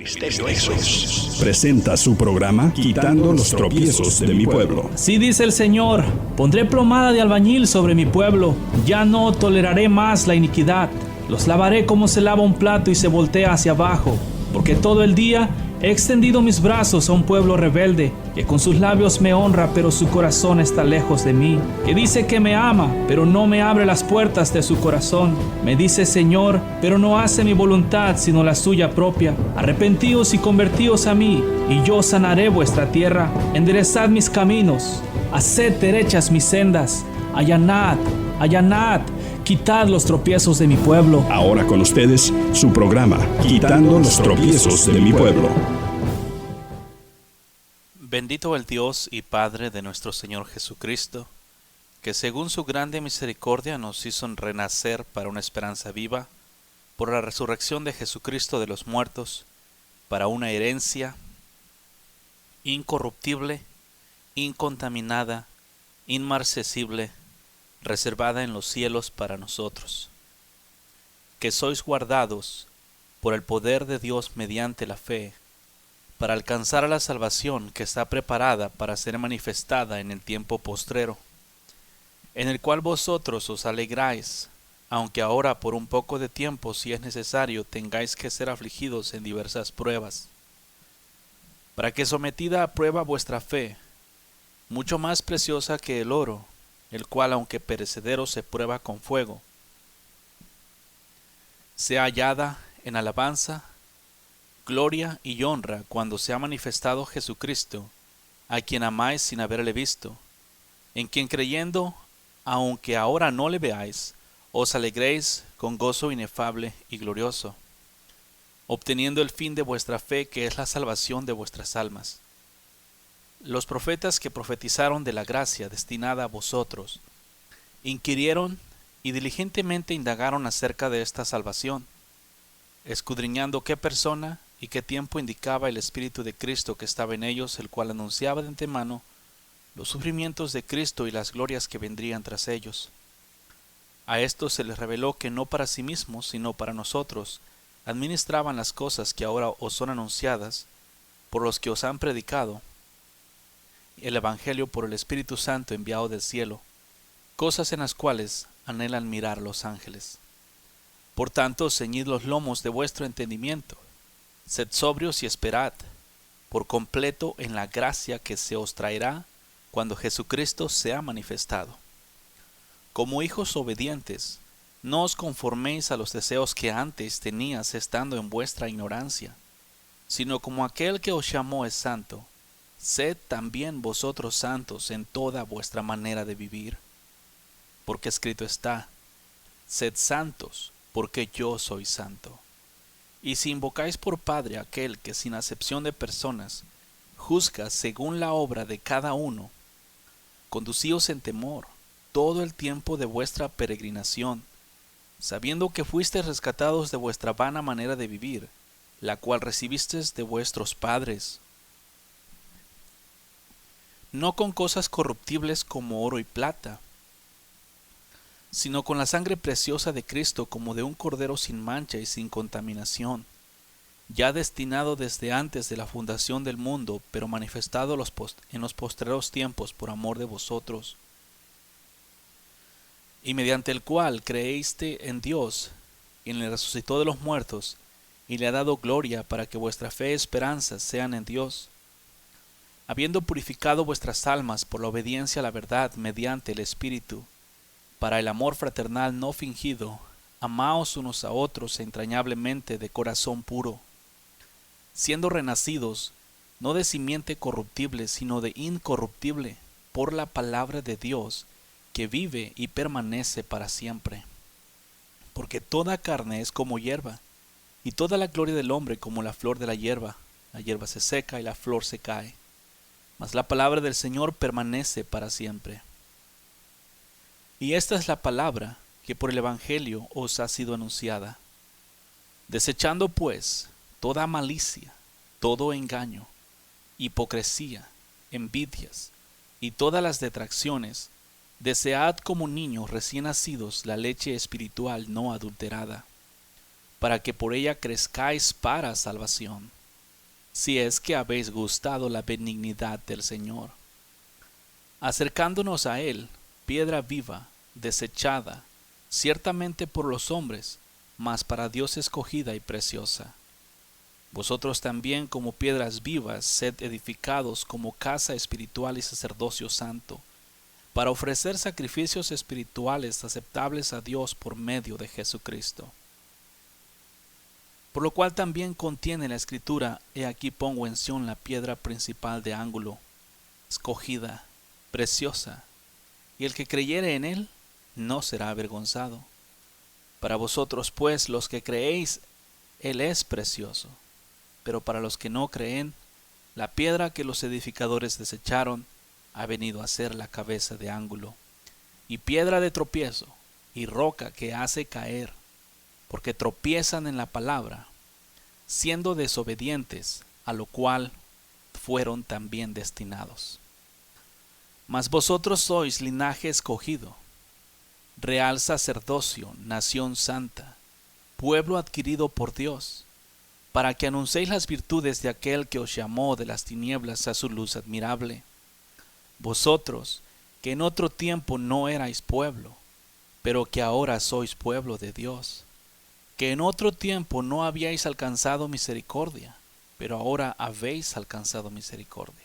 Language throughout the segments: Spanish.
Ministerio Éxodos presenta su programa Quitando los tropiezos de mi pueblo. Así dice el Señor: pondré plomada de albañil sobre mi pueblo, ya no toleraré más la iniquidad. Los lavaré como se lava un plato y se voltea hacia abajo, porque todo el día he extendido mis brazos a un pueblo rebelde, que con sus labios me honra, pero su corazón está lejos de mí, que dice que me ama, pero no me abre las puertas de su corazón. Me dice Señor, pero no hace mi voluntad, sino la suya propia. Arrepentíos y convertíos a mí, y yo sanaré vuestra tierra. Enderezad mis caminos, haced derechas mis sendas. Allanad, allanad, quitad los tropiezos de mi pueblo. Ahora con ustedes, su programa Quitando los tropiezos de mi pueblo. Bendito el Dios y Padre de nuestro Señor Jesucristo, que según su grande misericordia nos hizo renacer para una esperanza viva, por la resurrección de Jesucristo de los muertos, para una herencia incorruptible, incontaminada, inmarcesible, reservada en los cielos para nosotros, que sois guardados por el poder de Dios mediante la fe, para alcanzar a la salvación que está preparada para ser manifestada en el tiempo postrero, en el cual vosotros os alegráis, aunque ahora por un poco de tiempo, si es necesario, tengáis que ser afligidos en diversas pruebas, para que sometida a prueba vuestra fe, mucho más preciosa que el oro, el cual aunque perecedero se prueba con fuego, sea hallada en alabanza, gloria y honra cuando sea manifestado Jesucristo, a quien amáis sin haberle visto, en quien creyendo, aunque ahora no le veáis, os alegréis con gozo inefable y glorioso, obteniendo el fin de vuestra fe, que es la salvación de vuestras almas. Los profetas que profetizaron de la gracia destinada a vosotros, inquirieron y diligentemente indagaron acerca de esta salvación, escudriñando qué persona y qué tiempo indicaba el Espíritu de Cristo que estaba en ellos, el cual anunciaba de antemano los sufrimientos de Cristo y las glorias que vendrían tras ellos. A estos se les reveló que no para sí mismos, sino para nosotros, administraban las cosas que ahora os son anunciadas por los que os han predicado el Evangelio por el Espíritu Santo enviado del cielo, cosas en las cuales anhelan mirar los ángeles. Por tanto, ceñid los lomos de vuestro entendimiento, sed sobrios y esperad por completo en la gracia que se os traerá cuando Jesucristo sea manifestado. Como hijos obedientes, no os conforméis a los deseos que antes tenías estando en vuestra ignorancia, sino como aquel que os llamó es santo, sed también vosotros santos en toda vuestra manera de vivir, porque escrito está: sed santos, porque yo soy santo. Y si invocáis por Padre a aquel que sin acepción de personas juzga según la obra de cada uno, conducíos en temor todo el tiempo de vuestra peregrinación, sabiendo que fuisteis rescatados de vuestra vana manera de vivir, la cual recibisteis de vuestros padres, no con cosas corruptibles como oro y plata, sino con la sangre preciosa de Cristo, como de un cordero sin mancha y sin contaminación, ya destinado desde antes de la fundación del mundo, pero manifestado en los postreros tiempos por amor de vosotros, y mediante el cual creíste en Dios, quien le resucitó de los muertos, y le ha dado gloria, para que vuestra fe y esperanza sean en Dios, habiendo purificado vuestras almas por la obediencia a la verdad mediante el Espíritu, para el amor fraternal no fingido, amaos unos a otros entrañablemente de corazón puro, siendo renacidos, no de simiente corruptible, sino de incorruptible, por la palabra de Dios, que vive y permanece para siempre. Porque toda carne es como hierba, y toda la gloria del hombre como la flor de la hierba se seca y la flor se cae, mas la palabra del Señor permanece para siempre. Y esta es la palabra que por el Evangelio os ha sido anunciada. Desechando pues toda malicia, todo engaño, hipocresía, envidias y todas las detracciones, desead como niños recién nacidos la leche espiritual no adulterada, para que por ella crezcáis para salvación, si es que habéis gustado la benignidad del Señor. Acercándonos a Él, piedra viva, desechada, ciertamente por los hombres, mas para Dios escogida y preciosa. Vosotros también, como piedras vivas, sed edificados como casa espiritual y sacerdocio santo, para ofrecer sacrificios espirituales aceptables a Dios por medio de Jesucristo. Por lo cual también contiene la Escritura: he aquí pongo en Sión la piedra principal de ángulo, escogida, preciosa, y el que creyere en él no será avergonzado. Para vosotros pues, los que creéis, él es precioso, pero para los que no creen, la piedra que los edificadores desecharon ha venido a ser la cabeza de ángulo, y piedra de tropiezo, y roca que hace caer, porque tropiezan en la palabra, siendo desobedientes, a lo cual fueron también destinados. Mas vosotros sois linaje escogido, real sacerdocio, nación santa, pueblo adquirido por Dios, para que anunciéis las virtudes de aquel que os llamó de las tinieblas a su luz admirable. Vosotros, que en otro tiempo no erais pueblo, pero que ahora sois pueblo de Dios, que en otro tiempo no habíais alcanzado misericordia, pero ahora habéis alcanzado misericordia.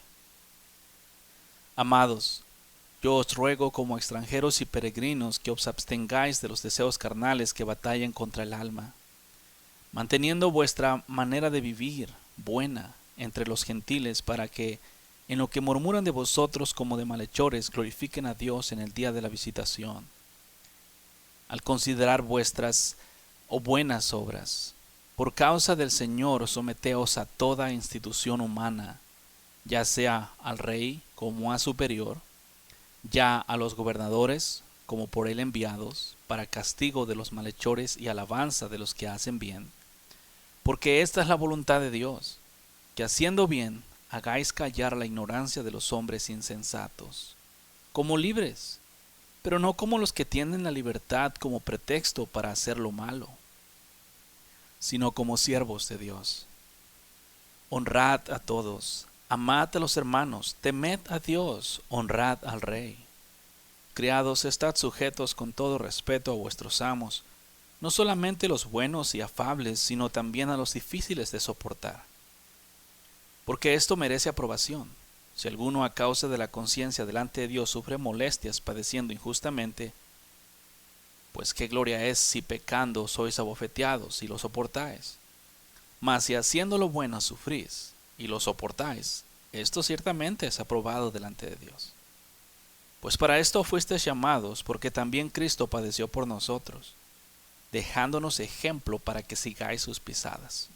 Amados, yo os ruego como extranjeros y peregrinos que os abstengáis de los deseos carnales que batallan contra el alma, manteniendo vuestra manera de vivir buena entre los gentiles, para que, en lo que murmuran de vosotros como de malhechores, glorifiquen a Dios en el día de la visitación. Al considerar vuestras buenas obras, por causa del Señor, someteos a toda institución humana, ya sea al rey como a superior, ya a los gobernadores como por él enviados, para castigo de los malhechores y alabanza de los que hacen bien. Porque esta es la voluntad de Dios, que haciendo bien hagáis callar la ignorancia de los hombres insensatos, como libres, pero no como los que tienen la libertad como pretexto para hacer lo malo, sino como siervos de Dios. Honrad a todos, amad a los hermanos, temed a Dios, honrad al Rey. Criados, estad sujetos con todo respeto a vuestros amos, no solamente los buenos y afables, sino también a los difíciles de soportar. Porque esto merece aprobación. Si alguno a causa de la conciencia delante de Dios sufre molestias padeciendo injustamente, pues qué gloria es si pecando sois abofeteados y lo soportáis. Mas si haciendo lo bueno sufrís y lo soportáis, esto ciertamente es aprobado delante de Dios. Pues para esto fuisteis llamados, porque también Cristo padeció por nosotros, dejándonos ejemplo para que sigáis sus pisadas,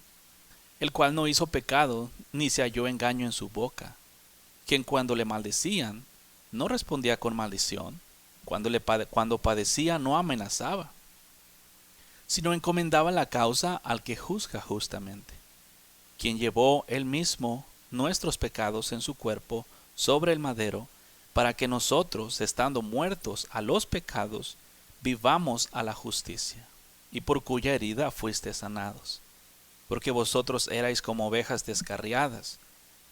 el cual no hizo pecado, ni se halló engaño en su boca, quien cuando le maldecían, no respondía con maldición, cuando padecía no amenazaba, sino encomendaba la causa al que juzga justamente, quien llevó él mismo nuestros pecados en su cuerpo sobre el madero, para que nosotros, estando muertos a los pecados, vivamos a la justicia, y por cuya herida fuisteis sanados. Porque vosotros erais como ovejas descarriadas,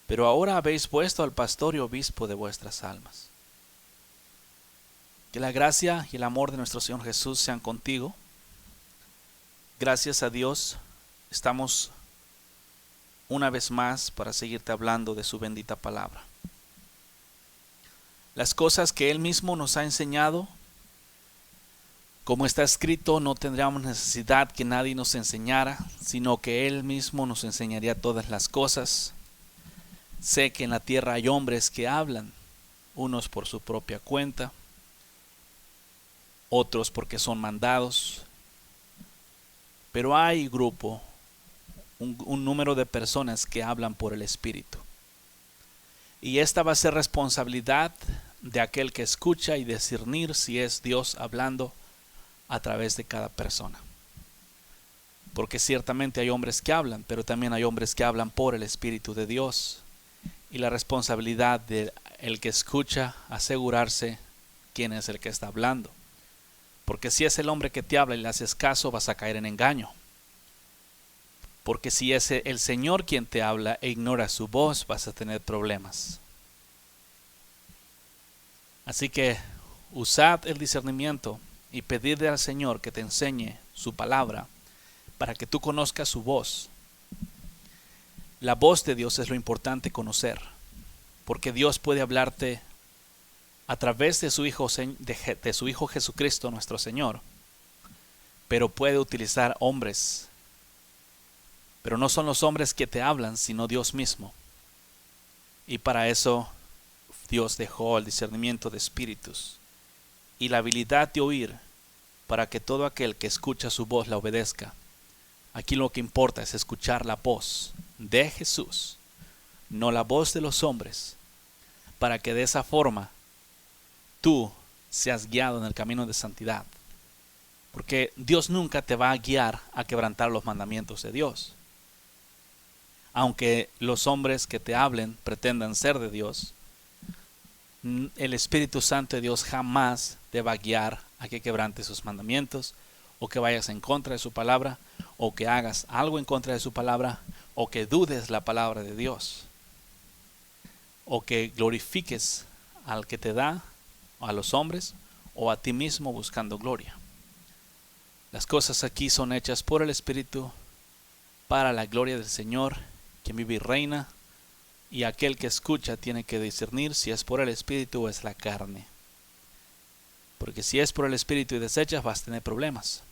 pero ahora habéis puesto al pastor y obispo de vuestras almas. Que la gracia y el amor de nuestro Señor Jesús sean contigo. Gracias a Dios, estamos una vez más para seguirte hablando de su bendita palabra. Las cosas que Él mismo nos ha enseñado, como está escrito, no tendríamos necesidad que nadie nos enseñara, sino que Él mismo nos enseñaría todas las cosas. Sé que en la tierra hay hombres que hablan, unos por su propia cuenta, otros porque son mandados, pero hay un número de personas que hablan por el Espíritu. Y esta va a ser responsabilidad de aquel que escucha y discernir si es Dios hablando a través de cada persona. Porque ciertamente hay hombres que hablan, pero también hay hombres que hablan por el Espíritu de Dios. Y la responsabilidad del que escucha, asegurarse quién es el que está hablando. Porque si es el hombre que te habla y le haces caso, vas a caer en engaño. Porque si es el Señor quien te habla e ignora su voz, vas a tener problemas. Así que usad el discernimiento y pedidle al Señor que te enseñe su palabra para que tú conozcas su voz. La voz de Dios es lo importante conocer, porque Dios puede hablarte a través de su Hijo Jesucristo nuestro Señor, pero puede utilizar hombres. Pero no son los hombres que te hablan, sino Dios mismo. Y para eso Dios dejó el discernimiento de espíritus y la habilidad de oír, para que todo aquel que escucha su voz la obedezca. Aquí lo que importa es escuchar la voz de Jesús, no la voz de los hombres, para que de esa forma tú seas guiado en el camino de santidad. Porque Dios nunca te va a guiar a quebrantar los mandamientos de Dios. Aunque los hombres que te hablen pretendan ser de Dios, el Espíritu Santo de Dios jamás te va a guiar a que quebrantes sus mandamientos, o que vayas en contra de su palabra, o que hagas algo en contra de su palabra, o que dudes la palabra de Dios, o que glorifiques al que te da, a los hombres, o a ti mismo buscando gloria. Las cosas aquí son hechas por el Espíritu, para la gloria del Señor, quien vive y reina, y aquel que escucha tiene que discernir si es por el Espíritu o es la carne. Porque si es por el Espíritu y desechas, vas a tener problemas.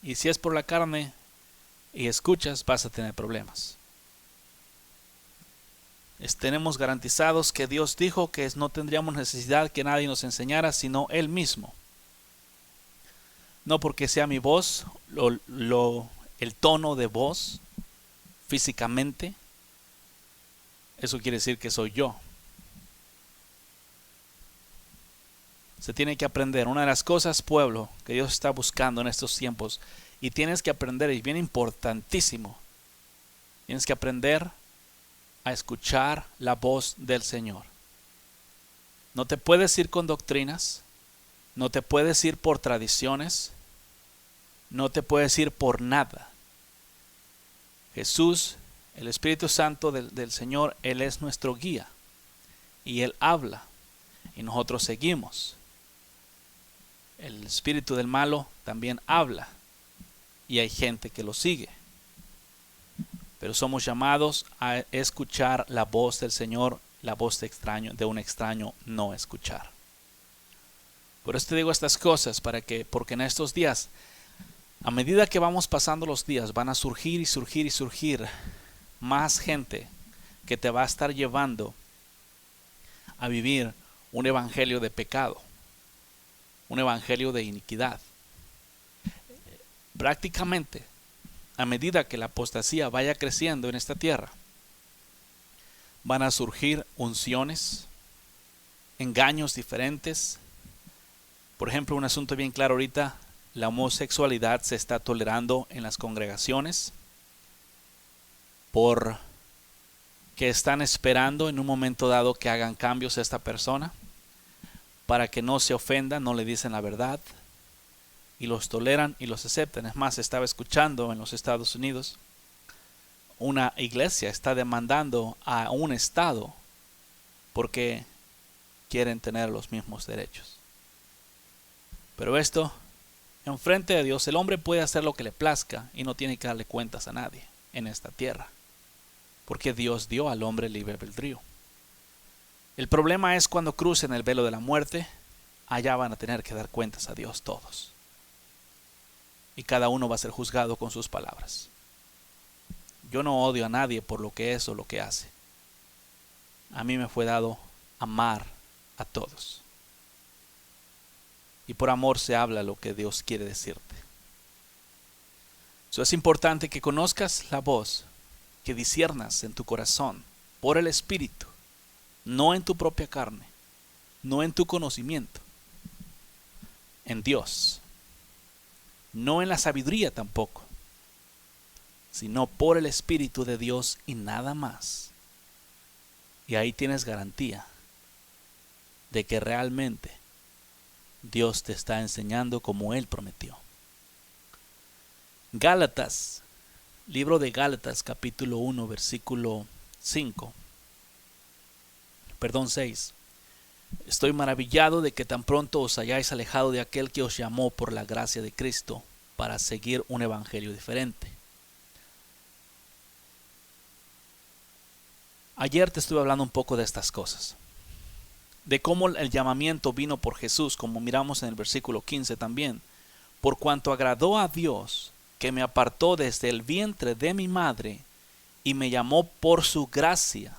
Y si es por la carne y escuchas, vas a tener problemas. Tenemos garantizados que Dios dijo que no tendríamos necesidad que nadie nos enseñara, sino Él mismo. No porque sea mi voz, el tono de voz, físicamente, eso quiere decir que soy yo. Se tiene que aprender. Una de las cosas, pueblo, que Dios está buscando en estos tiempos, y tienes que aprender, y es bien importantísimo, tienes que aprender a escuchar la voz del Señor. No te puedes ir con doctrinas, no te puedes ir por tradiciones, no te puedes ir por nada. Jesús, el Espíritu Santo del Señor, Él es nuestro guía, y Él habla, y nosotros seguimos. El espíritu del malo también habla, y hay gente que lo sigue. Pero somos llamados a escuchar la voz del Señor, la voz de un extraño no escuchar. Por eso te digo estas cosas, porque en estos días, a medida que vamos pasando los días, van a surgir y surgir y surgir más gente que te va a estar llevando a vivir un evangelio de pecado, un evangelio de iniquidad. Prácticamente, a medida que la apostasía vaya creciendo en esta tierra, van a surgir unciones, engaños diferentes. Por ejemplo, un asunto bien claro ahorita, la homosexualidad se está tolerando en las congregaciones porque están esperando en un momento dado que hagan cambios a esta persona, para que no se ofenda, no le dicen la verdad, y los toleran y los aceptan. Es más, estaba escuchando en los Estados Unidos, una iglesia está demandando a un estado porque quieren tener los mismos derechos. Pero esto, en frente de Dios, el hombre puede hacer lo que le plazca y no tiene que darle cuentas a nadie en esta tierra, porque Dios dio al hombre libre albedrío. El problema es cuando crucen el velo de la muerte, allá van a tener que dar cuentas a Dios todos. Y cada uno va a ser juzgado con sus palabras. Yo no odio a nadie por lo que es o lo que hace. A mí me fue dado amar a todos. Y por amor se habla lo que Dios quiere decirte. Es importante que conozcas la voz, que disiernas en tu corazón por el Espíritu, no en tu propia carne, no en tu conocimiento, en Dios, no en la sabiduría tampoco, sino por el Espíritu de Dios y nada más. Y ahí tienes garantía de que realmente Dios te está enseñando como Él prometió. Gálatas Libro de Gálatas, capítulo 1, versículo 6. Estoy maravillado de que tan pronto os hayáis alejado de aquel que os llamó por la gracia de Cristo para seguir un evangelio diferente. Ayer te estuve hablando un poco de estas cosas, de cómo el llamamiento vino por Jesús, como miramos en el versículo 15 también, por cuanto agradó a Dios, que me apartó desde el vientre de mi madre y me llamó por su gracia.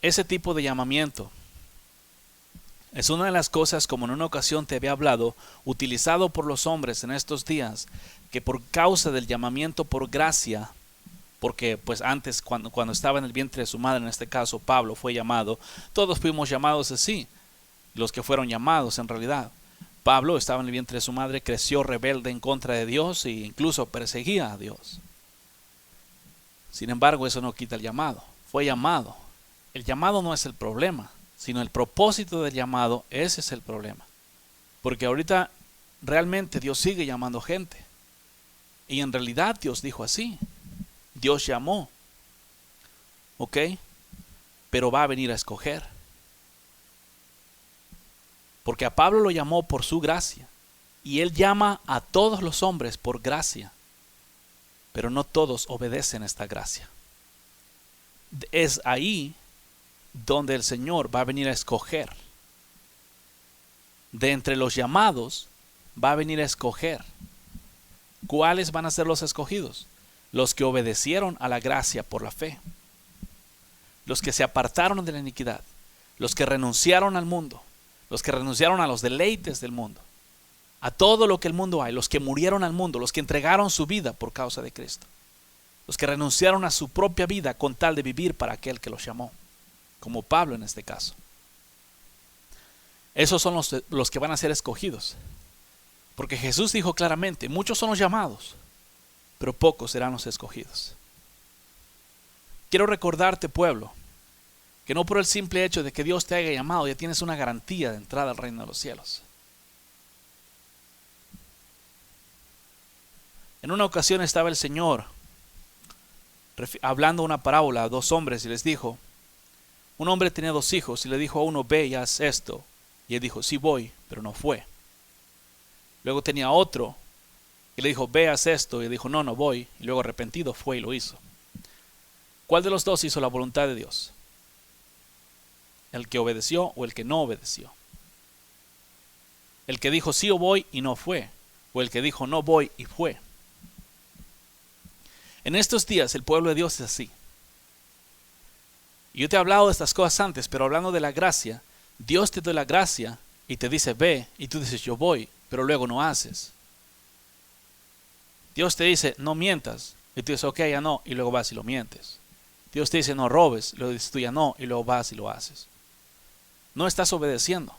Ese tipo de llamamiento es una de las cosas, como en una ocasión te había hablado, utilizado por los hombres en estos días, que por causa del llamamiento por gracia, porque pues antes cuando estaba en el vientre de su madre, en este caso Pablo fue llamado, todos fuimos llamados así, los que fueron llamados en realidad. Pablo estaba en el vientre de su madre, creció rebelde en contra de Dios e incluso perseguía a Dios. Sin embargo, eso no quita el llamado. Fue llamado. El llamado no es el problema, sino el propósito del llamado. Ese es el problema. Porque ahorita realmente Dios sigue llamando gente. Y en realidad Dios dijo así. Dios llamó. ¿Ok? Pero va a venir a escoger. Porque a Pablo lo llamó por su gracia. Y él llama a todos los hombres por gracia. Pero no todos obedecen esta gracia. Es ahí donde el Señor va a venir a escoger. De entre los llamados va a venir a escoger. ¿Cuáles van a ser los escogidos? Los que obedecieron a la gracia por la fe. Los que se apartaron de la iniquidad. Los que renunciaron al mundo. Los que renunciaron a los deleites del mundo, a todo lo que el mundo hay, los que murieron al mundo, los que entregaron su vida por causa de Cristo, los que renunciaron a su propia vida con tal de vivir para aquel que los llamó, como Pablo en este caso. Esos son los que van a ser escogidos, porque Jesús dijo claramente, muchos son los llamados, pero pocos serán los escogidos. Quiero recordarte, pueblo, que no por el simple hecho de que Dios te haya llamado ya tienes una garantía de entrada al reino de los cielos. En una ocasión estaba el Señor hablando una parábola a dos hombres y les dijo, un hombre tenía dos hijos y le dijo a uno, ve y haz esto. Y él dijo, sí voy, pero no fue. Luego tenía otro y le dijo, ve, haz esto. Y él dijo, no voy. Y luego arrepentido fue y lo hizo. ¿Cuál de los dos hizo la voluntad de Dios? ¿El que obedeció o el que no obedeció? ¿El que dijo sí o voy y no fue? ¿O el que dijo no voy y fue? En estos días el pueblo de Dios es así. Yo te he hablado de estas cosas antes, pero hablando de la gracia, Dios te da la gracia y te dice ve, y tú dices yo voy, pero luego no haces. Dios te dice no mientas, y tú dices ok, ya no, y luego vas y lo mientes. Dios te dice no robes, luego dices tú ya no, y luego vas y lo haces. No estás obedeciendo.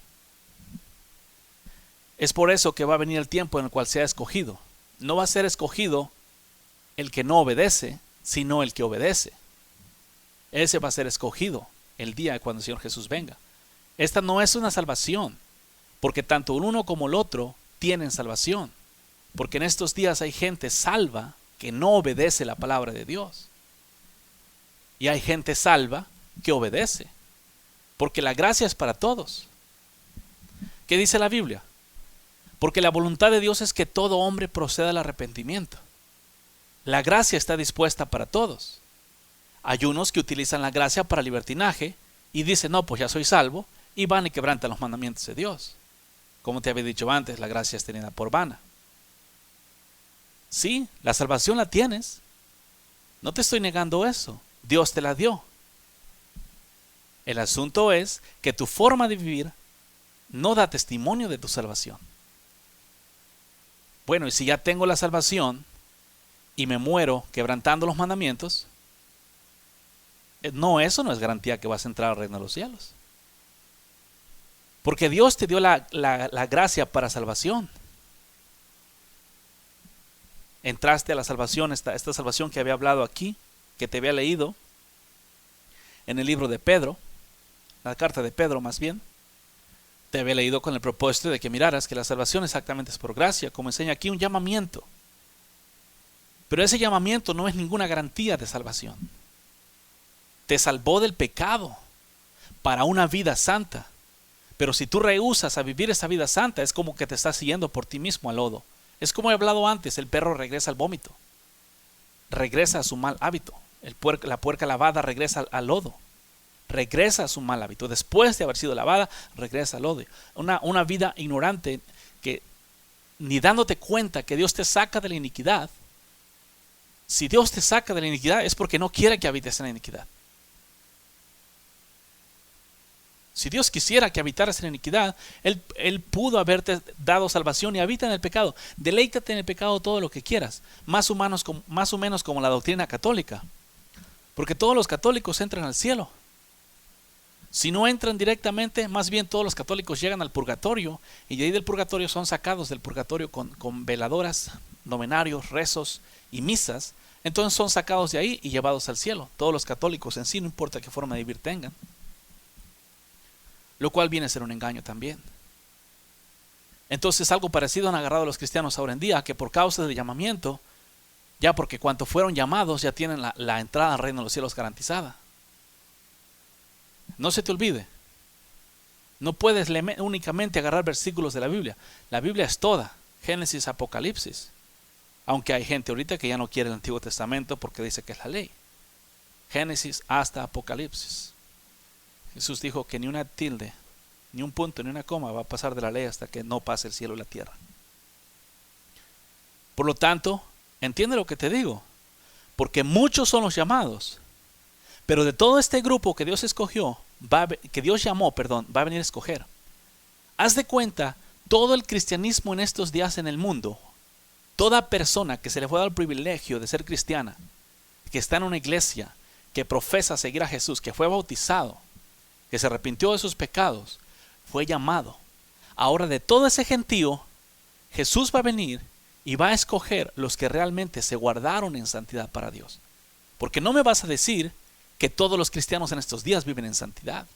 Es por eso que va a venir el tiempo en el cual sea escogido. No va a ser escogido el que no obedece, sino el que obedece. Ese va a ser escogido el día cuando el Señor Jesús venga. Esta no es una salvación, porque tanto el uno como el otro tienen salvación. Porque en estos días hay gente salva que no obedece la palabra de Dios. Y hay gente salva que obedece. Porque la gracia es para todos. ¿Qué dice la Biblia? Porque la voluntad de Dios es que todo hombre proceda al arrepentimiento. La gracia está dispuesta para todos. Hay unos que utilizan la gracia para libertinaje y dicen, no, pues ya soy salvo, y van y quebrantan los mandamientos de Dios. Como te había dicho antes, la gracia es tenida por vana. Sí, la salvación la tienes. No te estoy negando eso. Dios te la dio. El asunto es que tu forma de vivir no da testimonio de tu salvación. Bueno, y si ya tengo la salvación y me muero quebrantando los mandamientos, no, eso no es garantía que vas a entrar al reino de los cielos. Porque Dios te dio la gracia para salvación. Entraste a la salvación, esta salvación que había hablado aquí, que te había leído en el libro de Pedro, la carta de Pedro más bien. te había leído con el propósito de que miraras que la salvación exactamente es por gracia, como enseña aquí, un llamamiento. Pero ese llamamiento no es ninguna garantía de salvación. Te salvó del pecado para una vida santa. Pero si tú rehusas a vivir esa vida santa, es como que te estás siguiendo por ti mismo al lodo. Es como he hablado antes, el perro regresa al vómito. Regresa a su mal hábito. La puerca lavada regresa al lodo. Regresa a su mal hábito. Después de haber sido lavada, regresa al lodo. Una vida ignorante que ni dándote cuenta que Dios te saca de la iniquidad. Si Dios te saca de la iniquidad es porque no quiere que habites en la iniquidad. Si Dios quisiera que habitaras en la iniquidad, Él pudo haberte dado salvación y habita en el pecado. Deleítate en el pecado todo lo que quieras. Más o menos como la doctrina católica. Porque todos los católicos entran al cielo. Si no entran directamente, más bien todos los católicos llegan al purgatorio. Y de ahí del purgatorio son sacados del purgatorio con veladoras, novenarios, rezos y misas. Entonces son sacados de ahí y llevados al cielo. Todos los católicos en sí, no importa qué forma de vivir tengan. Lo cual viene a ser un engaño también. Entonces algo parecido han agarrado a los cristianos ahora en día, que por causa del llamamiento, ya porque cuanto fueron llamados ya tienen la entrada al reino de los cielos garantizada. No se te olvide, no puedes únicamente agarrar versículos de la Biblia. La Biblia es toda, Génesis, Apocalipsis. Aunque hay gente ahorita que ya no quiere el Antiguo Testamento porque dice que es la ley. Génesis hasta Apocalipsis. Jesús dijo que ni una tilde, ni un punto, ni una coma va a pasar de la ley hasta que no pase el cielo y la tierra. Por lo tanto, entiende lo que te digo, porque muchos son los llamados, pero de todo este grupo que Dios escogió, va a venir a escoger. Haz de cuenta, todo el cristianismo en estos días en el mundo, toda persona que se le fue dado el privilegio de ser cristiana, que está en una iglesia, que profesa seguir a Jesús, que fue bautizado, que se arrepintió de sus pecados, fue llamado. Ahora de todo ese gentío, Jesús va a venir y va a escoger los que realmente se guardaron en santidad para Dios. Porque no me vas a decir que todos los cristianos en estos días viven en santidad.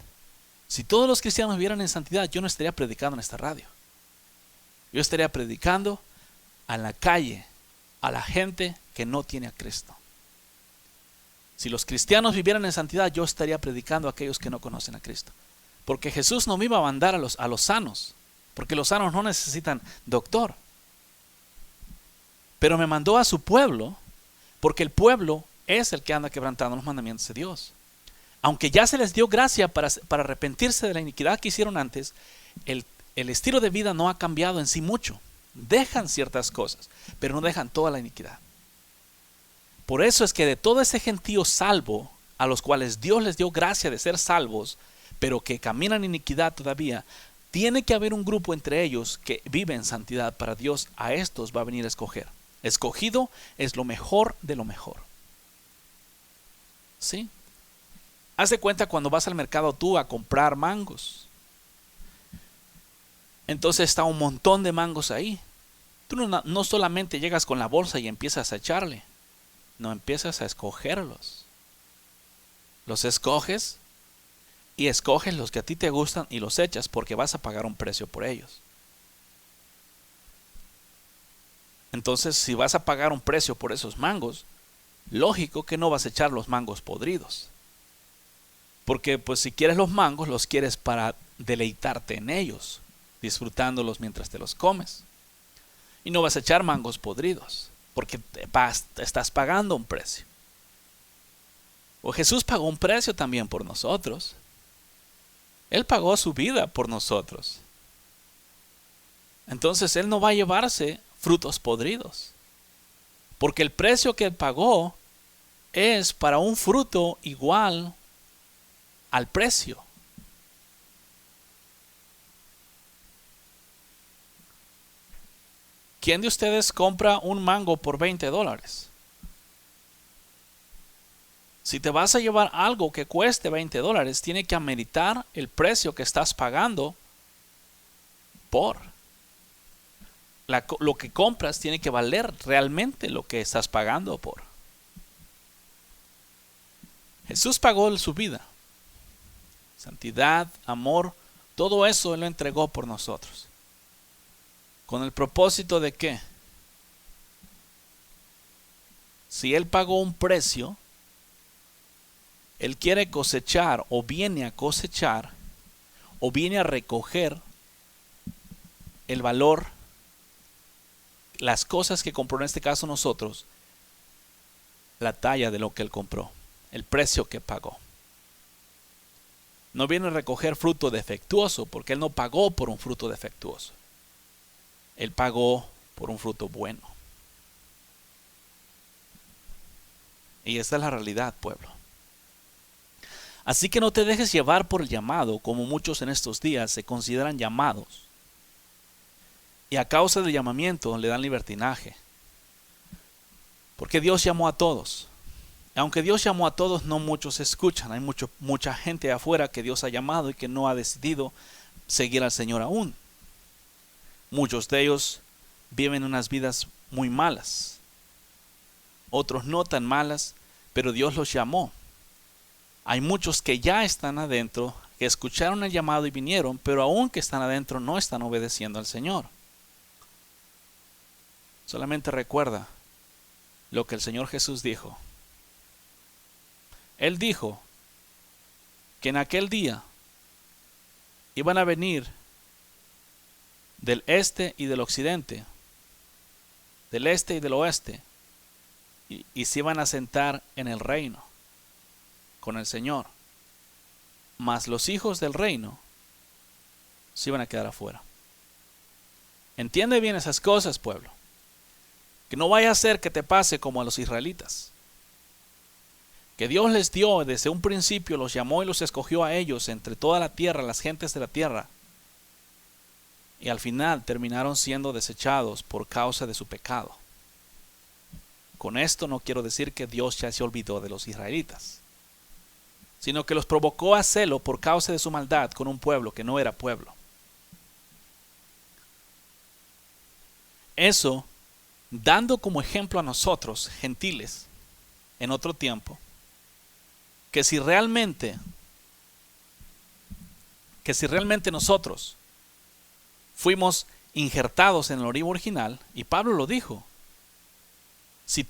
Si todos los cristianos vivieran en santidad, yo no estaría predicando en esta radio. Yo estaría predicando a la calle, a la gente que no tiene a Cristo. Si los cristianos vivieran en santidad, yo estaría predicando a aquellos que no conocen a Cristo. Porque Jesús no me iba a mandar a los sanos, porque los sanos no necesitan doctor. Pero me mandó a su pueblo, porque el pueblo es el que anda quebrantando los mandamientos de Dios. Aunque ya se les dio gracia para arrepentirse de la iniquidad que hicieron antes, el estilo de vida no ha cambiado en sí mucho. Dejan ciertas cosas, pero no dejan toda la iniquidad. Por eso es que de todo ese gentío salvo, a los cuales Dios les dio gracia de ser salvos, pero que caminan en iniquidad todavía, tiene que haber un grupo entre ellos que vive en santidad para Dios. A estos va a venir a escoger. Escogido es lo mejor de lo mejor. ¿Sí? Haz de cuenta cuando vas al mercado tú a comprar mangos. Entonces está un montón de mangos ahí. Tú no solamente llegas con la bolsa y empiezas a echarle. No, empiezas a escogerlos. Los escoges y escoges los que a ti te gustan y los echas porque vas a pagar un precio por ellos. Entonces, si vas a pagar un precio por esos mangos, lógico que no vas a echar los mangos podridos. Porque pues si quieres los mangos, los quieres para deleitarte en ellos, disfrutándolos mientras te los comes. Y no vas a echar mangos podridos, porque estás pagando un precio. O Jesús pagó un precio también por nosotros. Él pagó su vida por nosotros. Entonces Él no va a llevarse frutos podridos. Porque el precio que Él pagó es para un fruto igual al precio. ¿Quién de ustedes compra un mango por $20? Si te vas a llevar algo que cueste $20, tiene que ameritar el precio que estás pagando por. Lo que compras tiene que valer realmente lo que estás pagando por. Jesús pagó su vida. Santidad, amor, Todo eso Él lo entregó por nosotros. ¿Con el propósito de qué? Si Él pagó un precio, Él quiere cosechar o viene a cosechar o viene a recoger el valor, las cosas que compró, en este caso nosotros, la talla de lo que Él compró, el precio que pagó. No viene a recoger fruto defectuoso, porque Él no pagó por un fruto defectuoso. Él pagó por un fruto bueno. Y esta es la realidad, pueblo. Así que no te dejes llevar por el llamado, como muchos en estos días se consideran llamados. Y a causa del llamamiento le dan libertinaje. Porque Dios llamó a todos. Aunque Dios llamó a todos, no muchos escuchan. Hay mucha gente afuera que Dios ha llamado y que no ha decidido seguir al Señor aún. Muchos de ellos viven unas vidas muy malas. Otros no tan malas, pero Dios los llamó. Hay muchos que ya están adentro, que escucharon el llamado y vinieron, pero aún que están adentro no están obedeciendo al Señor. Solamente recuerda lo que el Señor Jesús dijo. Él dijo que en aquel día iban a venir del este y del occidente, del este y del oeste, y se iban a sentar en el reino con el Señor. Mas los hijos del reino se iban a quedar afuera. Entiende bien esas cosas, pueblo. Que no vaya a ser que te pase como a los israelitas. Que Dios les dio desde un principio, los llamó y los escogió a ellos entre toda la tierra, las gentes de la tierra. Y al final terminaron siendo desechados por causa de su pecado. Con esto no quiero decir que Dios ya se olvidó de los israelitas, sino que los provocó a celo por causa de su maldad con un pueblo que no era pueblo. Eso dando como ejemplo a nosotros, gentiles, en otro tiempo, que si realmente nosotros fuimos injertados en el olivo original, y Pablo lo dijo, si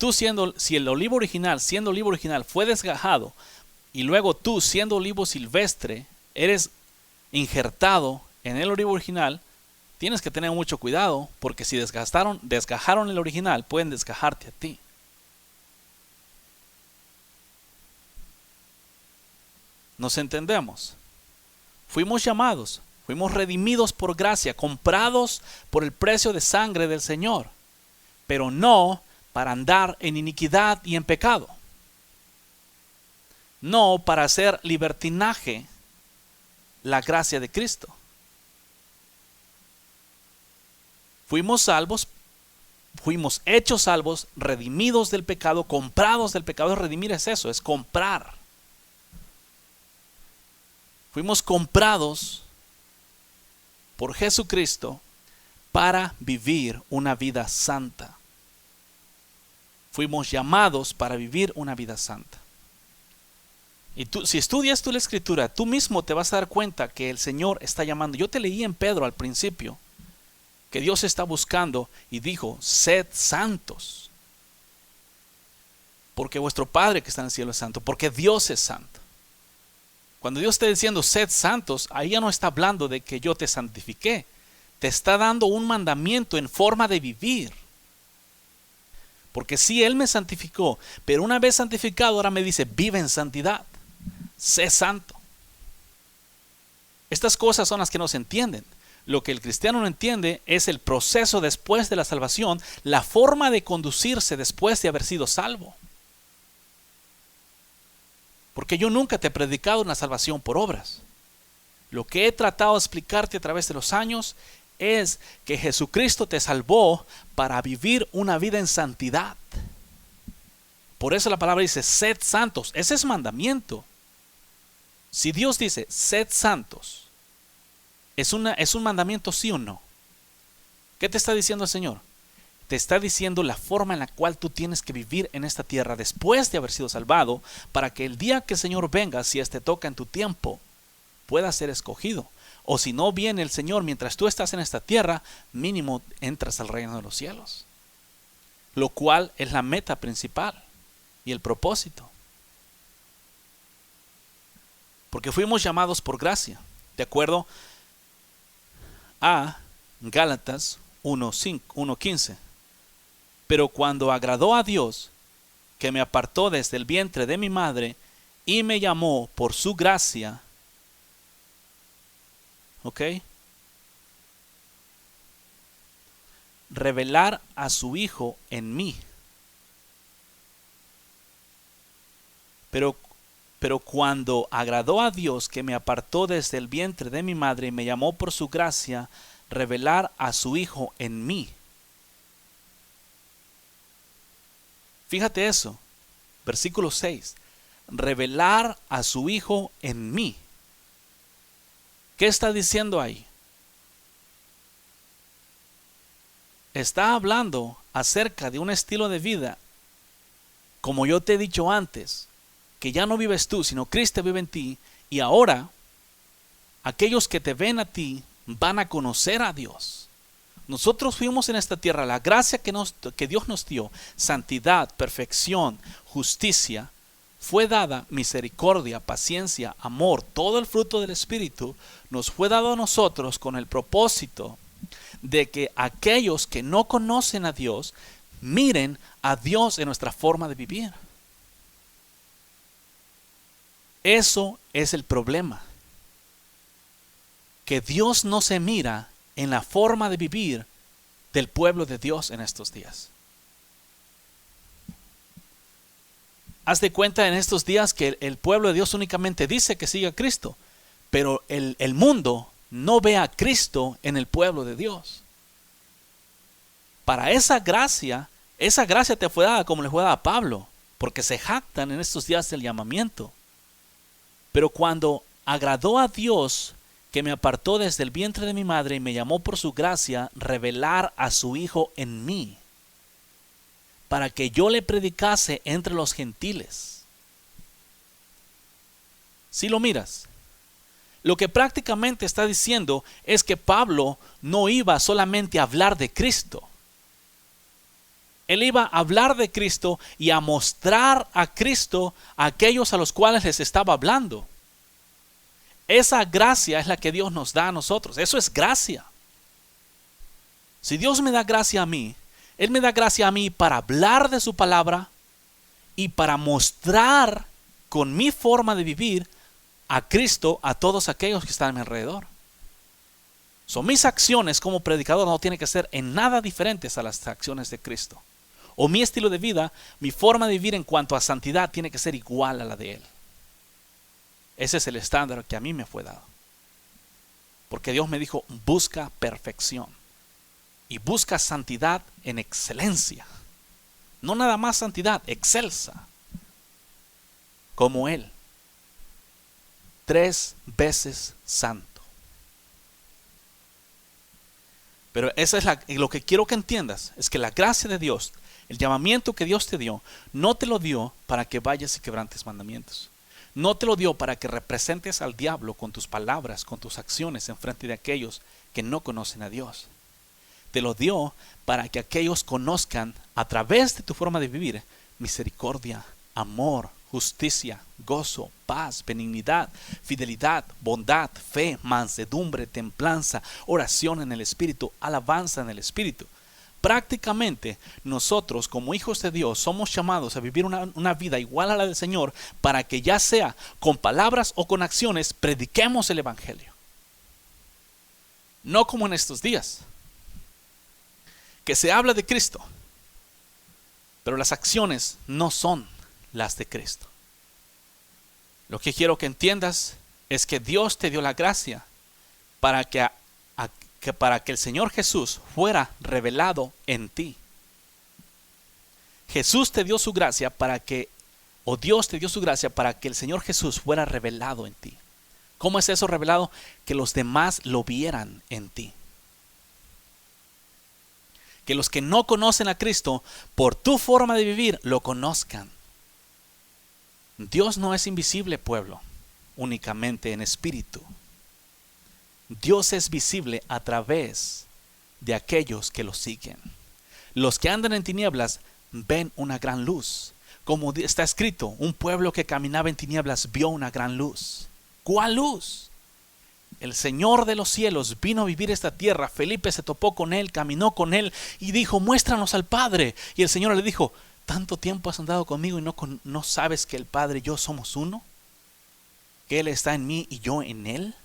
el olivo original, siendo olivo original, fue desgajado, y luego tú, siendo olivo silvestre, eres injertado en el olivo original, tienes que tener mucho cuidado, porque si desgajaron el original, pueden desgajarte a ti. ¿Nos entendemos? Fuimos llamados, fuimos redimidos por gracia, comprados por el precio de sangre del Señor, pero no para andar en iniquidad y en pecado. No para hacer libertinaje la gracia de Cristo. Fuimos salvos, fuimos hechos salvos, redimidos del pecado, comprados del pecado. Redimir es eso, es comprar. Fuimos comprados por Jesucristo para vivir una vida santa. Fuimos llamados para vivir una vida santa. Y tú, si estudias tú la Escritura, tú mismo te vas a dar cuenta que el Señor está llamando. Yo te leí en Pedro al principio que Dios está buscando y dijo, sed santos, porque vuestro Padre que está en el cielo es santo, porque Dios es santo. Cuando Dios está diciendo sed santos, ahí ya no está hablando de que yo te santifiqué, te está dando un mandamiento en forma de vivir. Porque sí, Él me santificó, pero una vez santificado ahora me dice, vive en santidad, sé santo. Estas cosas son las que no se entienden. Lo que el cristiano no entiende es el proceso después de la salvación, la forma de conducirse después de haber sido salvo. Porque yo nunca te he predicado una salvación por obras. Lo que he tratado de explicarte a través de los años es que Jesucristo te salvó para vivir una vida en santidad. Por eso la palabra dice, sed santos. Ese es mandamiento. Si Dios dice, sed santos, ¿es un mandamiento sí o no? ¿Qué te está diciendo el Señor? Te está diciendo la forma en la cual tú tienes que vivir en esta tierra después de haber sido salvado, para que el día que el Señor venga, si te toca en tu tiempo, puedas ser escogido. O si no viene el Señor mientras tú estás en esta tierra, mínimo entras al reino de los cielos. Lo cual es la meta principal y el propósito. Porque fuimos llamados por gracia, de acuerdo a Gálatas 1:15. Pero cuando agradó a Dios, que me apartó desde el vientre de mi madre y me llamó por su gracia, ¿ok? Revelar a su Hijo en mí. Pero cuando agradó a Dios, que me apartó desde el vientre de mi madre y me llamó por su gracia, revelar a su Hijo en mí. Fíjate eso, versículo 6. Revelar a su Hijo en mí. ¿Qué está diciendo ahí? Está hablando acerca de un estilo de vida, como yo te he dicho antes, que ya no vives tú, sino Cristo vive en ti, y ahora aquellos que te ven a ti van a conocer a Dios. Nosotros fuimos en esta tierra, la gracia que Dios nos dio, santidad, perfección, justicia, fue dada, misericordia, paciencia, amor, todo el fruto del Espíritu, nos fue dado a nosotros con el propósito de que aquellos que no conocen a Dios, miren a Dios en nuestra forma de vivir. Eso es el problema. Que Dios no se mira en la forma de vivir del pueblo de Dios en estos días. Haz de cuenta en estos días que el pueblo de Dios únicamente dice que siga a Cristo, pero el mundo no ve a Cristo en el pueblo de Dios. Para esa gracia te fue dada como le fue dada a Pablo, porque se jactan en estos días del llamamiento. Pero cuando agradó a Dios, que me apartó desde el vientre de mi madre y me llamó por su gracia, revelar a su Hijo en mí, para que yo le predicase entre los gentiles. Si lo miras, lo que prácticamente está diciendo es que Pablo no iba solamente a hablar de Cristo. Él iba a hablar de Cristo y a mostrar a Cristo a aquellos a los cuales les estaba hablando. Esa gracia es la que Dios nos da a nosotros. Eso es gracia. Si Dios me da gracia a mí, Él me da gracia a mí para hablar de su palabra y para mostrar con mi forma de vivir a Cristo a todos aquellos que están a mi alrededor. Mis acciones como predicador no tienen que ser en nada diferentes a las acciones de Cristo. O mi estilo de vida, mi forma de vivir en cuanto a santidad tiene que ser igual a la de Él. Ese es el estándar que a mí me fue dado. Porque Dios me dijo, busca perfección. Y busca santidad en excelencia. No nada más santidad, excelsa. Como Él. 3 veces santo. Pero eso es lo que quiero que entiendas. Es que la gracia de Dios, el llamamiento que Dios te dio, no te lo dio para que vayas y quebrantes mandamientos. No te lo dio para que representes al diablo con tus palabras, con tus acciones en frente de aquellos que no conocen a Dios. Te lo dio para que aquellos conozcan a través de tu forma de vivir misericordia, amor, justicia, gozo, paz, benignidad, fidelidad, bondad, fe, mansedumbre, templanza, oración en el Espíritu, alabanza en el Espíritu. Prácticamente nosotros como hijos de Dios somos llamados a vivir una vida igual a la del Señor para que ya sea con palabras o con acciones prediquemos el Evangelio. No como en estos días, que se habla de Cristo, pero las acciones no son las de Cristo. Lo que quiero que entiendas es que Dios te dio la gracia para que el Señor Jesús fuera revelado en ti. Jesús te dio su gracia Dios te dio su gracia para que el Señor Jesús fuera revelado en ti. ¿Cómo es eso revelado? Que los demás lo vieran en ti. Que los que no conocen a Cristo, por tu forma de vivir, lo conozcan. Dios no es invisible, pueblo, únicamente en espíritu. Dios es visible a través de aquellos que lo siguen. Los que andan en tinieblas ven una gran luz. Como está escrito, un pueblo que caminaba en tinieblas vio una gran luz. ¿Cuál luz? El Señor de los cielos vino a vivir esta tierra. Felipe se topó con él, caminó con él y dijo, muéstranos al Padre. Y el Señor le dijo, ¿tanto tiempo has andado conmigo y no sabes que el Padre y yo somos uno? ¿Que Él está en mí y yo en Él?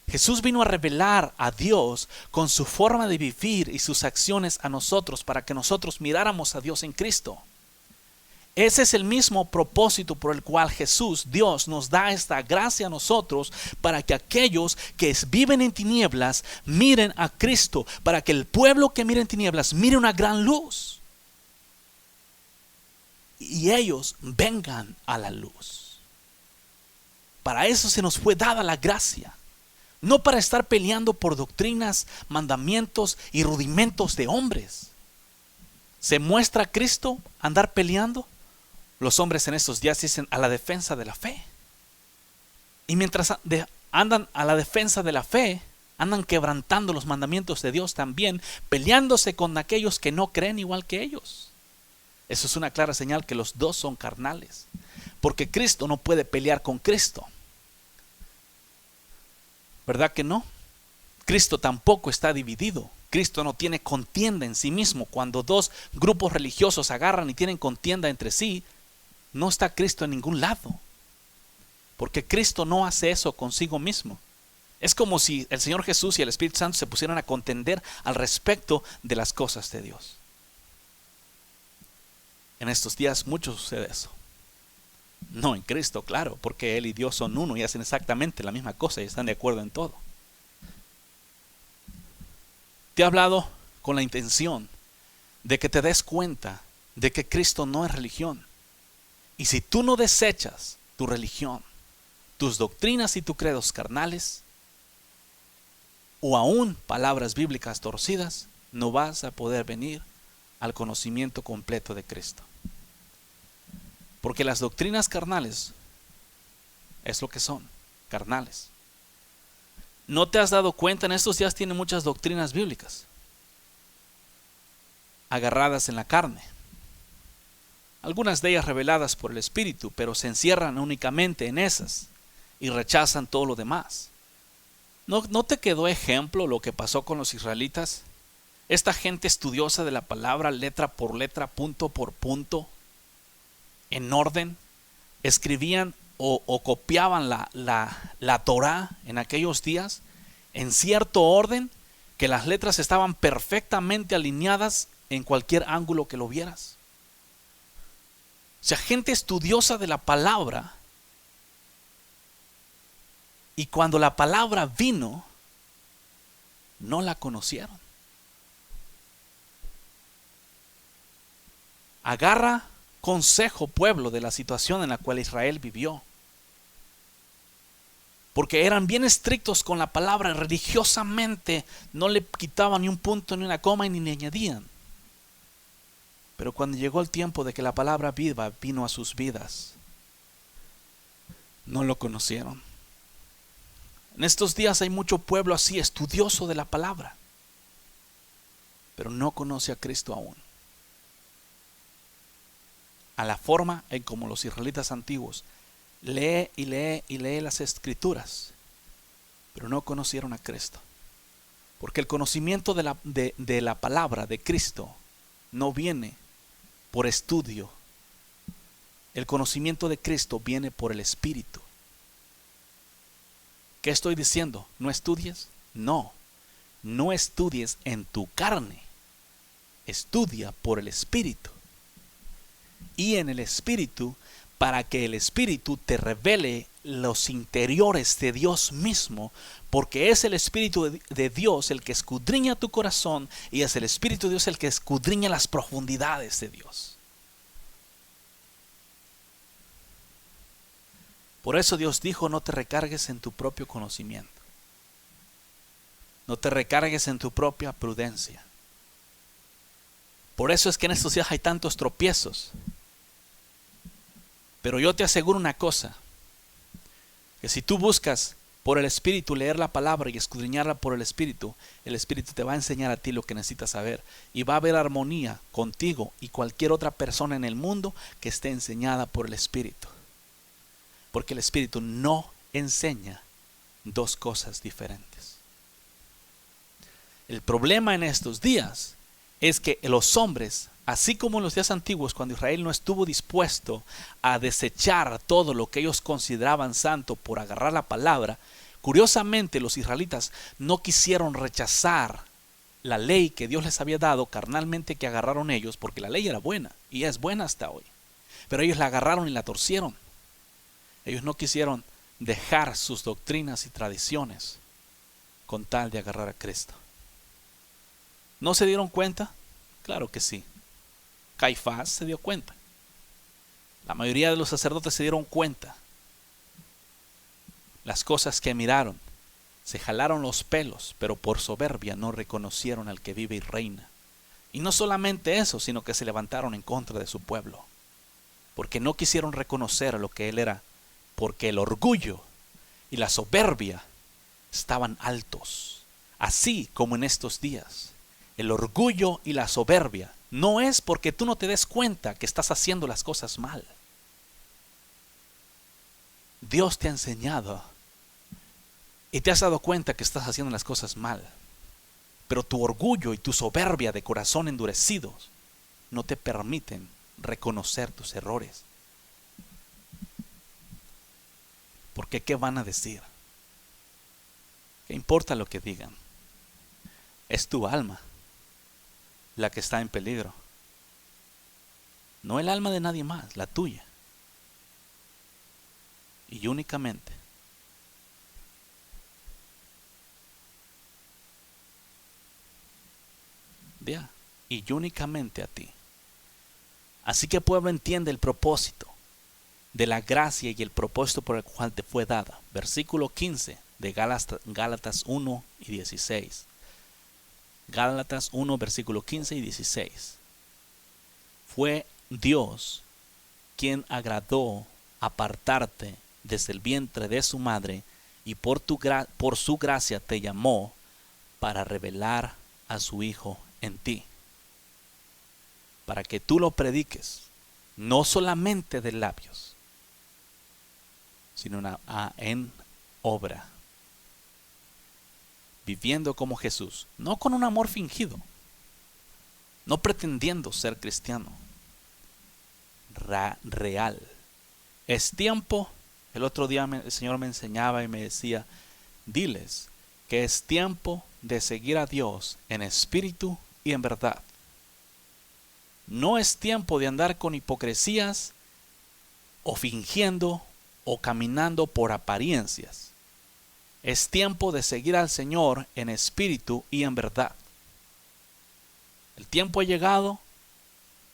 Jesús vino a revelar a Dios con su forma de vivir y sus acciones a nosotros para que nosotros miráramos a Dios en Cristo. Ese es el mismo propósito por el cual Jesús, Dios, nos da esta gracia a nosotros para que aquellos que viven en tinieblas miren a Cristo, para que el pueblo que mira en tinieblas mire una gran luz y ellos vengan a la luz. Para eso se nos fue dada la gracia, no para estar peleando por doctrinas, mandamientos y rudimentos de hombres. ¿Se muestra a Cristo andar peleando? Los hombres en estos días dicen a la defensa de la fe. Y mientras andan a la defensa de la fe, andan quebrantando los mandamientos de Dios también, peleándose con aquellos que no creen igual que ellos. Eso es una clara señal que los dos son carnales, porque Cristo no puede pelear con Cristo. ¿Verdad que no? Cristo tampoco está dividido. Cristo no tiene contienda en sí mismo. Cuando dos grupos religiosos agarran y tienen contienda entre sí, no está Cristo en ningún lado, porque Cristo no hace eso consigo mismo. Es como si el Señor Jesús y el Espíritu Santo se pusieran a contender al respecto de las cosas de Dios. En estos días mucho sucede eso. No en Cristo, claro, porque Él y Dios son uno y hacen exactamente la misma cosa y están de acuerdo en todo. Te he hablado con la intención de que te des cuenta de que Cristo no es religión. Y si tú no desechas tu religión, tus doctrinas y tus credos carnales, o aún palabras bíblicas torcidas, no vas a poder venir al conocimiento completo de Cristo. Porque las doctrinas carnales es lo que son, carnales. ¿No te has dado cuenta? En estos días tienen muchas doctrinas bíblicas agarradas en la carne. Algunas de ellas reveladas por el Espíritu, pero se encierran únicamente en esas y rechazan todo lo demás. ¿No te quedó ejemplo lo que pasó con los israelitas? Esta gente estudiosa de la palabra, letra por letra, punto por punto, en orden, escribían o copiaban la Torá en aquellos días en cierto orden, que las letras estaban perfectamente alineadas en cualquier ángulo que lo vieras. O sea, gente estudiosa de la palabra, y cuando la palabra vino, no la conocieron. Agarra consejo, pueblo, de la situación en la cual Israel vivió, porque eran bien estrictos con la palabra, religiosamente no le quitaban ni un punto ni una coma y ni le añadían. Pero cuando llegó el tiempo de que la palabra viva vino a sus vidas, no lo conocieron. En estos días hay mucho pueblo así, estudioso de la palabra, pero no conoce a Cristo aún. A la forma en como los israelitas antiguos lee y lee y lee las escrituras, pero no conocieron a Cristo. Porque el conocimiento de la palabra de Cristo no viene por estudio. El conocimiento de Cristo viene por el Espíritu. ¿Qué estoy diciendo? ¿No estudies? No estudies en tu carne. Estudia por el Espíritu. Y en el Espíritu, para que el Espíritu te revele los interiores de Dios mismo, porque es el Espíritu de Dios el que escudriña tu corazón y es el Espíritu de Dios el que escudriña las profundidades de Dios. Por eso Dios dijo, no te recargues en tu propio conocimiento, no te recargues en tu propia prudencia. Por eso es que en estos días hay tantos tropiezos. Pero yo te aseguro una cosa, que si tú buscas por el Espíritu, leer la palabra y escudriñarla por el Espíritu te va a enseñar a ti lo que necesitas saber. Y va a haber armonía contigo y cualquier otra persona en el mundo que esté enseñada por el Espíritu. Porque el Espíritu no enseña dos cosas diferentes. El problema en estos días es que los hombres, así como en los días antiguos, cuando Israel no estuvo dispuesto a desechar todo lo que ellos consideraban santo por agarrar la palabra, curiosamente los israelitas no quisieron rechazar la ley que Dios les había dado carnalmente, que agarraron ellos, porque la ley era buena y es buena hasta hoy. Pero ellos la agarraron y la torcieron. Ellos no quisieron dejar sus doctrinas y tradiciones con tal de agarrar a Cristo. ¿No se dieron cuenta? Claro que sí. Caifás se dio cuenta. La mayoría de los sacerdotes se dieron cuenta. Las cosas que miraron, se jalaron los pelos, pero por soberbia no reconocieron al que vive y reina. Y no solamente eso, sino que se levantaron en contra de su pueblo, porque no quisieron reconocer lo que él era, porque el orgullo y la soberbia estaban altos. Así como en estos días, el orgullo y la soberbia no es porque tú no te des cuenta que estás haciendo las cosas mal. Dios te ha enseñado y te has dado cuenta que estás haciendo las cosas mal, pero tu orgullo y tu soberbia de corazón endurecidos no te permiten reconocer tus errores. Porque ¿qué van a decir? ¿Qué importa lo que digan? Es tu alma la que está en peligro, no el alma de nadie más, la tuya. Y únicamente a ti. Así que, pueblo, entiende el propósito de la gracia y el propósito por el cual te fue dada. Versículo 15 de Gálatas 1 y 16. Gálatas 1, versículo 15 y 16. Fue Dios quien agradó apartarte desde el vientre de su madre y por su gracia te llamó para revelar a su Hijo en ti, para que tú lo prediques, no solamente de labios, sino en obra, viviendo como Jesús, no con un amor fingido, no pretendiendo ser cristiano, real. Es tiempo. El otro día el Señor me enseñaba y me decía: diles que es tiempo de seguir a Dios en espíritu y en verdad. No es tiempo de andar con hipocresías o fingiendo o caminando por apariencias. Es tiempo de seguir al Señor en espíritu y en verdad. El tiempo ha llegado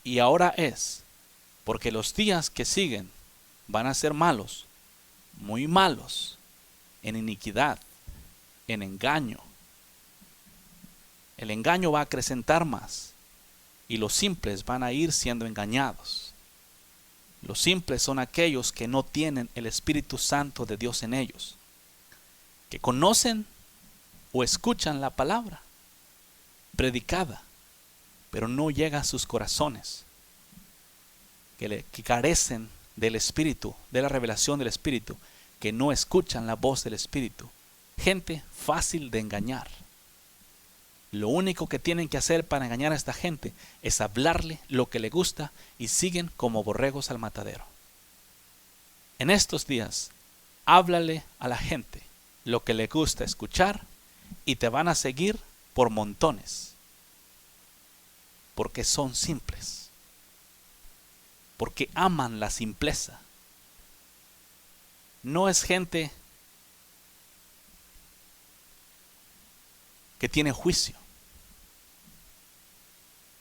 y ahora es, porque los días que siguen van a ser malos, muy malos, en iniquidad, en engaño. El engaño va a acrecentar más y los simples van a ir siendo engañados. Los simples son aquellos que no tienen el Espíritu Santo de Dios en ellos, que conocen o escuchan la palabra predicada, pero no llega a sus corazones, que carecen del Espíritu, de la revelación del Espíritu, que no escuchan la voz del Espíritu. Gente fácil de engañar. Lo único que tienen que hacer para engañar a esta gente es hablarle lo que le gusta y siguen como borregos al matadero. En estos días, háblale a la gente lo que le gusta escuchar y te van a seguir por montones, porque son simples, porque aman la simpleza. No es gente que tiene juicio,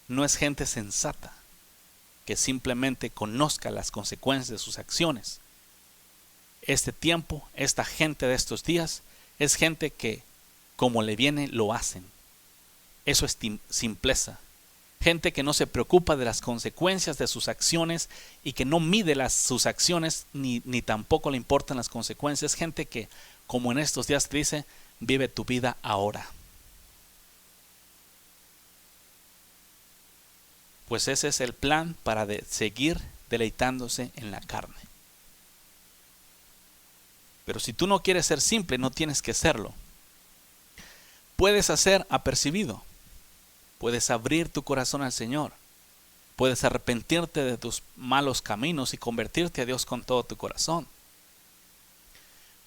no es gente sensata que simplemente conozca las consecuencias de sus acciones. Este tiempo, esta gente de estos días, es gente que como le viene lo hacen. Eso es simpleza. Gente que no se preocupa de las consecuencias de sus acciones y que no mide sus acciones ni tampoco le importan las consecuencias. Gente que como en estos días te dice, vive tu vida ahora. Pues ese es el plan para seguir deleitándose en la carne. Pero si tú no quieres ser simple, no tienes que serlo. Puedes hacer apercibido. Puedes abrir tu corazón al Señor. Puedes arrepentirte de tus malos caminos y convertirte a Dios con todo tu corazón.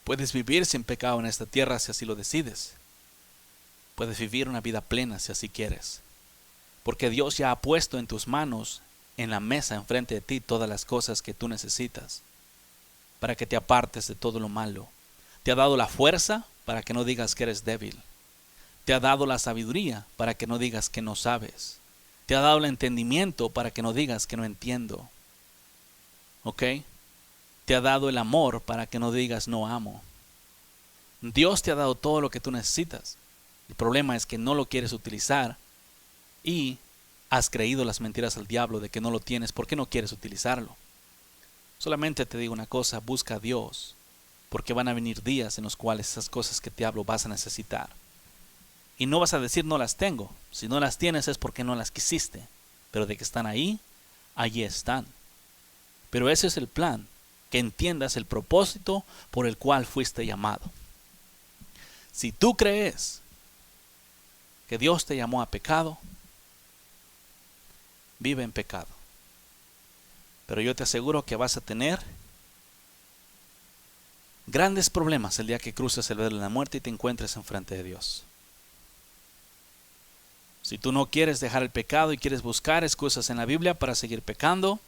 Puedes vivir sin pecado en esta tierra si así lo decides. Puedes vivir una vida plena si así quieres. Porque Dios ya ha puesto en tus manos, en la mesa enfrente de ti, todas las cosas que tú necesitas para que te apartes de todo lo malo. Te ha dado la fuerza para que no digas que eres débil. Te ha dado la sabiduría para que no digas que no sabes. Te ha dado el entendimiento para que no digas que no entiendo. ¿Ok? Te ha dado el amor para que no digas no amo. Dios te ha dado todo lo que tú necesitas. El problema es que no lo quieres utilizar y has creído las mentiras al diablo de que no lo tienes porque no quieres utilizarlo. Solamente te digo una cosa, busca a Dios, porque van a venir días en los cuales esas cosas que te hablo vas a necesitar. Y no vas a decir no las tengo. Si no las tienes es porque no las quisiste. Pero de que están ahí, allí están. Pero ese es el plan, que entiendas el propósito por el cual fuiste llamado. Si tú crees que Dios te llamó a pecado, vive en pecado. Pero yo te aseguro que vas a tener grandes problemas el día que cruces el velo de la muerte y te encuentres enfrente de Dios. Si tú no quieres dejar el pecado y quieres buscar excusas en la Biblia para seguir pecando,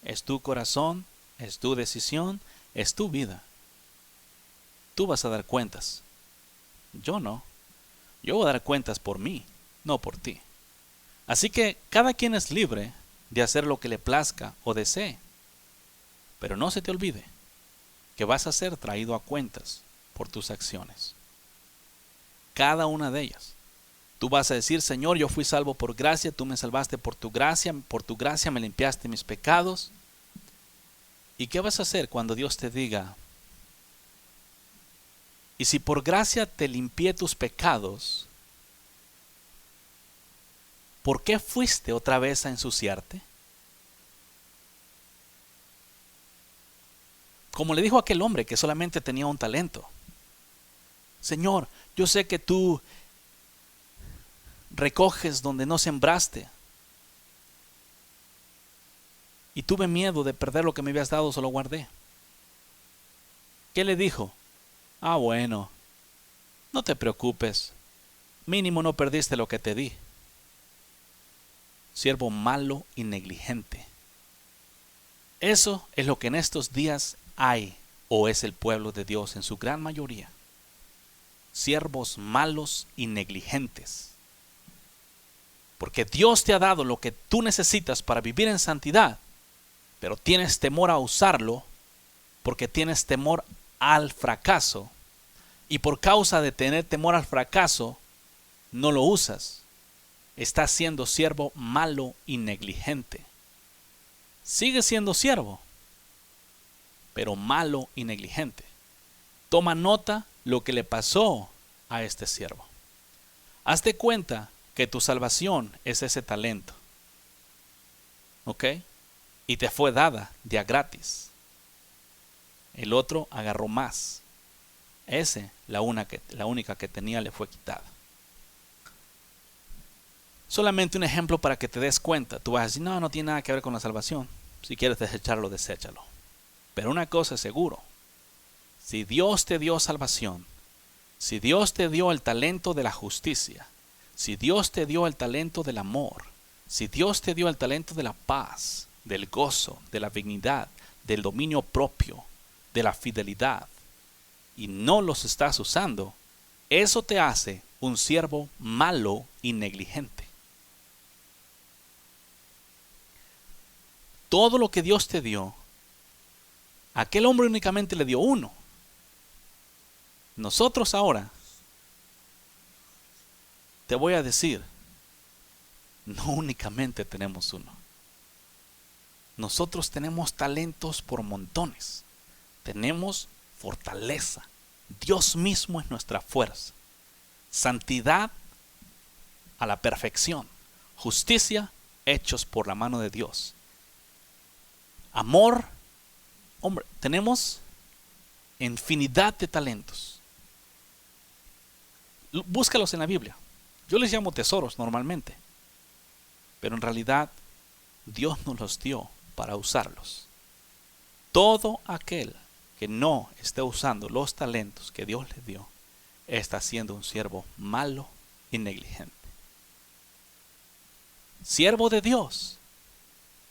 es tu corazón, es tu decisión, es tu vida. Tú vas a dar cuentas. Yo no. Yo voy a dar cuentas por mí, no por ti. Así que cada quien es libre de hacer lo que le plazca o desee. Pero no se te olvide que vas a ser traído a cuentas por tus acciones. Cada una de ellas. Tú vas a decir, Señor, yo fui salvo por gracia, tú me salvaste por tu gracia me limpiaste mis pecados. ¿Y qué vas a hacer cuando Dios te diga, y si por gracia te limpié tus pecados, ¿por qué fuiste otra vez a ensuciarte? Como le dijo aquel hombre que solamente tenía un talento. Señor, yo sé que tú recoges donde no sembraste. Y tuve miedo de perder lo que me habías dado, solo guardé. ¿Qué le dijo? Ah, bueno, no te preocupes. Mínimo no perdiste lo que te di. Siervo malo y negligente. Eso es lo que en estos días hay o es el pueblo de Dios en su gran mayoría. Siervos malos y negligentes. Porque Dios te ha dado lo que tú necesitas para vivir en santidad, pero tienes temor a usarlo porque tienes temor al fracaso. Y por causa de tener temor al fracaso, no lo usas. Estás siendo siervo malo y negligente. Sigue siendo siervo, pero malo y negligente. Toma nota lo que le pasó a este siervo. Hazte cuenta que tu salvación es ese talento. ¿Ok? Y te fue dada de a gratis. El otro agarró más. Ese, la única que tenía, le fue quitada. Solamente un ejemplo para que te des cuenta. Tú vas a decir, no tiene nada que ver con la salvación. Si quieres desecharlo, deséchalo. Pero una cosa es seguro. Si Dios te dio salvación, si Dios te dio el talento de la justicia, si Dios te dio el talento del amor, si Dios te dio el talento de la paz, del gozo, de la dignidad, del dominio propio, de la fidelidad, y no los estás usando, eso te hace un siervo malo y negligente. Todo lo que Dios te dio, aquel hombre únicamente le dio uno. Nosotros ahora, te voy a decir, no únicamente tenemos uno. Nosotros tenemos talentos por montones. Tenemos fortaleza, Dios mismo es nuestra fuerza. Santidad a la perfección. Justicia hechos por la mano de Dios. Amor. Hombre, tenemos infinidad de talentos. Búscalos en la Biblia. Yo les llamo tesoros normalmente. Pero en realidad Dios nos los dio para usarlos. Todo aquel que no esté usando los talentos que Dios le dio, está siendo un siervo malo y negligente. Siervo de Dios,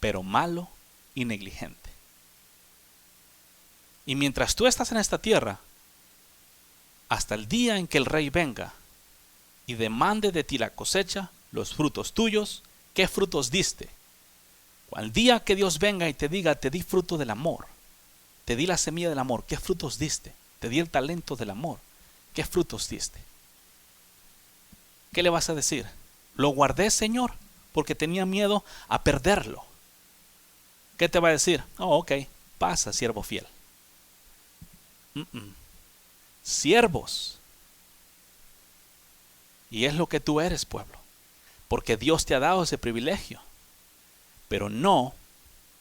pero malo y negligente. Y mientras tú estás en esta tierra, hasta el día en que el rey venga y demande de ti la cosecha, los frutos tuyos, ¿qué frutos diste? Al día que Dios venga y te diga, te di fruto del amor, te di la semilla del amor, ¿qué frutos diste? Te di el talento del amor, ¿qué frutos diste? ¿Qué le vas a decir? Lo guardé, Señor, porque tenía miedo a perderlo. ¿Qué te va a decir? Oh, ok, pasa, siervo fiel. Siervos. Y es lo que tú eres, pueblo, porque Dios te ha dado ese privilegio, pero no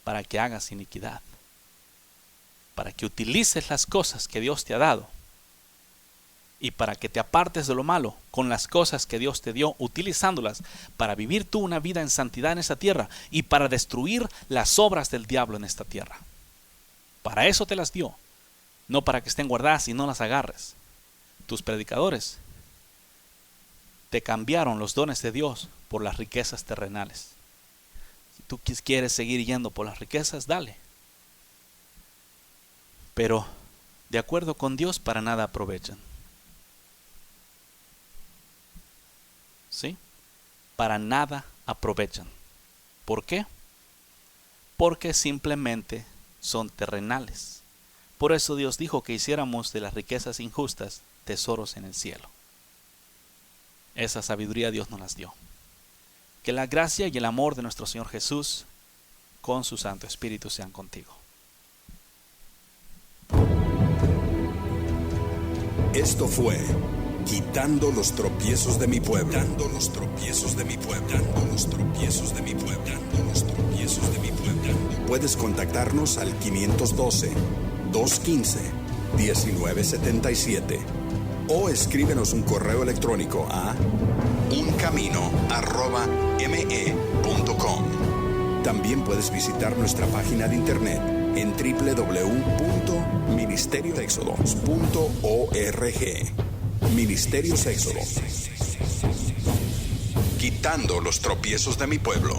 para que hagas iniquidad, para que utilices las cosas que Dios te ha dado y para que te apartes de lo malo con las cosas que Dios te dio, utilizándolas para vivir tú una vida en santidad en esta tierra y para destruir las obras del diablo en esta tierra. Para eso te las dio, no para que estén guardadas y no las agarres. Tus predicadores te cambiaron los dones de Dios por las riquezas terrenales. Si tú quieres seguir yendo por las riquezas, dale. Pero de acuerdo con Dios, para nada aprovechan. ¿Sí? Para nada aprovechan. ¿Por qué? Porque simplemente son terrenales. Por eso Dios dijo que hiciéramos de las riquezas injustas tesoros en el cielo. Esa sabiduría Dios nos las dio. Que la gracia y el amor de nuestro Señor Jesús con su Santo Espíritu sean contigo. Esto fue Quitando los tropiezos de mi pueblo. Quitando los tropiezos de mi pueblo. Quitando los tropiezos de mi pueblo. Quitando los tropiezos de mi pueblo. Puedes contactarnos al 512-215-1977 o escríbenos un correo electrónico a uncamino@me.com. También puedes visitar nuestra página de internet en www.ministeriosexodos.org. Ministerios Éxodo. Quitando los tropiezos de mi pueblo.